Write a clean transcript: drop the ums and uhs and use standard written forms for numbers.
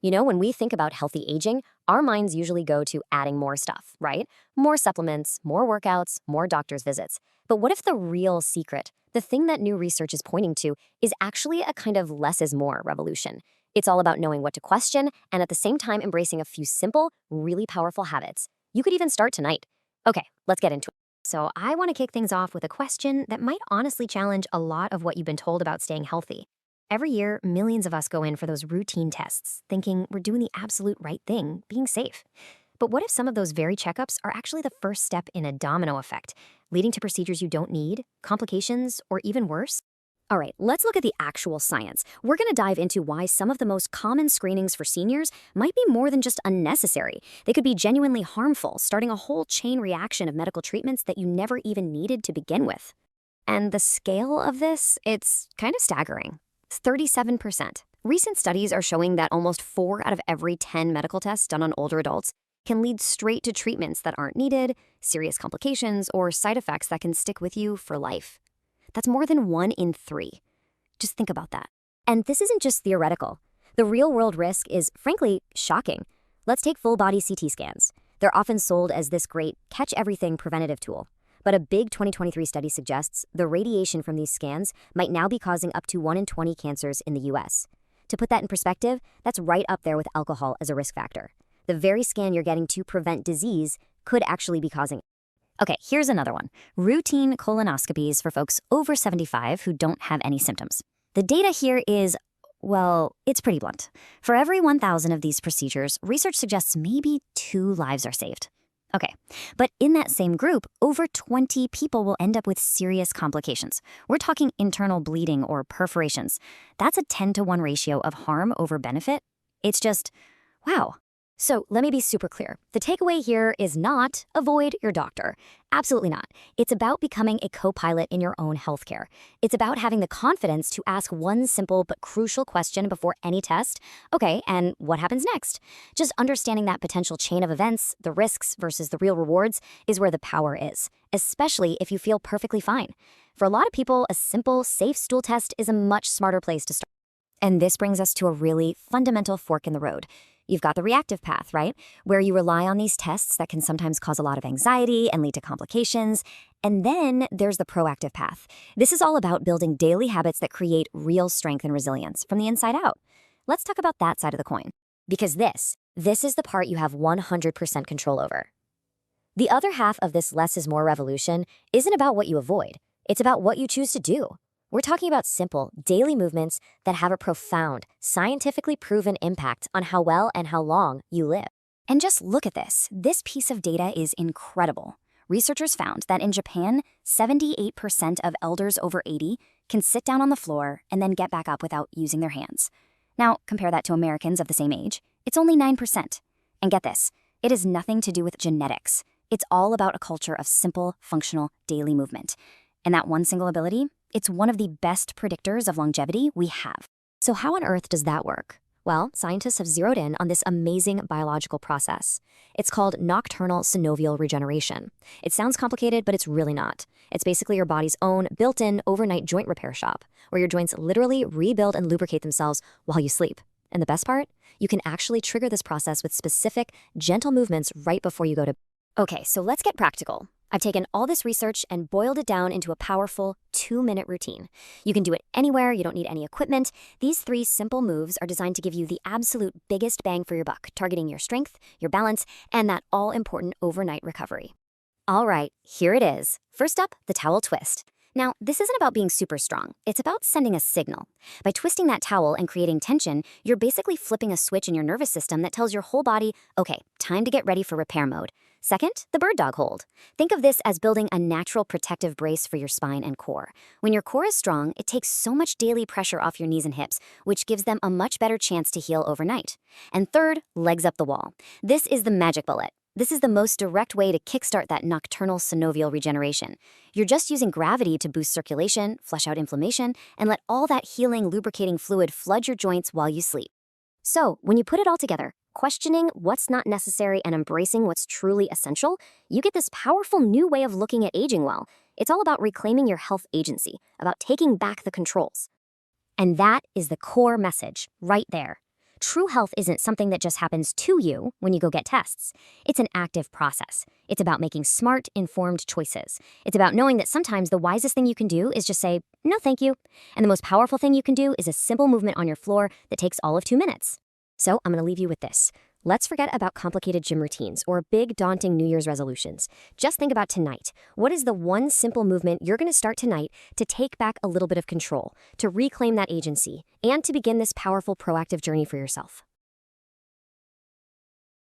You know, when we think about healthy aging, our minds usually go to adding more stuff, right? More supplements, more workouts, more doctor's visits. But what if the real secret, the thing that new research is pointing to, is actually a kind of less is more revolution? It's all about knowing what to question and at the same time embracing a few simple, really powerful habits. You could even start tonight. Okay, let's get into it. So, I want to kick things off with a question that might honestly challenge a lot of what you've been told about staying healthy. Every year, millions of us go in for those routine tests, thinking we're doing the absolute right thing, being safe. But what if some of those very checkups are actually the first step in a domino effect, leading to procedures you don't need, complications, or even worse? All right, let's look at the actual science. We're going to dive into why some of the most common screenings for seniors might be more than just unnecessary. They could be genuinely harmful, starting a whole chain reaction of medical treatments that you never even needed to begin with. And the scale of this, it's kind of staggering. It's 37%. Recent studies are showing that almost 4 out of every 10 medical tests done on older adults can lead straight to treatments that aren't needed, serious complications, or side effects that can stick with you for life. That's more than 1 in 3. Just think about that. And this isn't just theoretical. The real-world risk is, frankly, shocking. Let's take full-body CT scans. They're often sold as this great catch-everything preventative tool. But a big 2023 study suggests the radiation from these scans might now be causing up to 1 in 20 cancers in the US. To put that in perspective, that's right up there with alcohol as a risk factor. The very scan you're getting to prevent disease could actually be causing it. Okay, here's another one. Routine colonoscopies for folks over 75 who don't have any symptoms. The data here is, well, it's pretty blunt. For every 1,000 of these procedures, research suggests maybe 2 lives are saved. Okay, but in that same group, over 20 people will end up with serious complications. We're talking internal bleeding or perforations. That's a 10-to-1 ratio of harm over benefit. It's just, wow. So let me be super clear. The takeaway here is not avoid your doctor. Absolutely not. It's about becoming a co-pilot in your own healthcare. It's about having the confidence to ask one simple but crucial question before any test. Okay, and what happens next? Just understanding that potential chain of events, the risks versus the real rewards, is where the power is, especially if you feel perfectly fine. For a lot of people, a simple, safe stool test is a much smarter place to start. And this brings us to a really fundamental fork in the road. You've got the reactive path, right? Where you rely on these tests that can sometimes cause a lot of anxiety and lead to complications. And then there's the proactive path. This is all about building daily habits that create real strength and resilience from the inside out. Let's talk about that side of the coin. Because this is the part you have 100% control over. The other half of this less is more revolution isn't about what you avoid. It's about what you choose to do. We're talking about simple, daily movements that have a profound, scientifically proven impact on how well and how long you live. And just look at this. This piece of data is incredible. Researchers found that in Japan, 78% of elders over 80 can sit down on the floor and then get back up without using their hands. Now, compare that to Americans of the same age. It's only 9%. And get this, it has nothing to do with genetics. It's all about a culture of simple, functional, daily movement. And that one single ability, it's one of the best predictors of longevity we have. So how on earth does that work? Well, scientists have zeroed in on this amazing biological process. It's called Nocturnal Synovial Regeneration. It sounds complicated, but it's really not. It's basically your body's own built-in overnight joint repair shop, where your joints literally rebuild and lubricate themselves while you sleep. And the best part? You can actually trigger this process with specific, gentle movements right before you go to bed. Okay, so let's get practical. I've taken all this research and boiled it down into a powerful 2-minute routine. You can do it anywhere, you don't need any equipment. These 3 simple moves are designed to give you the absolute biggest bang for your buck, targeting your strength, your balance, and that all-important overnight recovery. All right, here it is. First up, the towel twist. Now, this isn't about being super strong. It's about sending a signal. By twisting that towel and creating tension, you're basically flipping a switch in your nervous system that tells your whole body, okay, time to get ready for repair mode. Second, the bird dog hold. Think of this as building a natural protective brace for your spine and core. When your core is strong, it takes so much daily pressure off your knees and hips, which gives them a much better chance to heal overnight. And third, legs up the wall. This is the magic bullet. This is the most direct way to kickstart that nocturnal synovial regeneration. You're just using gravity to boost circulation, flush out inflammation, and let all that healing, lubricating fluid flood your joints while you sleep. So, when you put it all together, questioning what's not necessary and embracing what's truly essential, you get this powerful new way of looking at aging well. It's all about reclaiming your health agency, about taking back the controls. And that is the core message right there. True health isn't something that just happens to you when you go get tests. It's an active process. It's about making smart, informed choices. It's about knowing that sometimes the wisest thing you can do is just say, no, thank you. And the most powerful thing you can do is a simple movement on your floor that takes all of 2 minutes. So I'm going to leave you with this. Let's forget about complicated gym routines or big, daunting New Year's resolutions. Just think about tonight. What is the one simple movement you're going to start tonight to take back a little bit of control, to reclaim that agency, and to begin this powerful, proactive journey for yourself?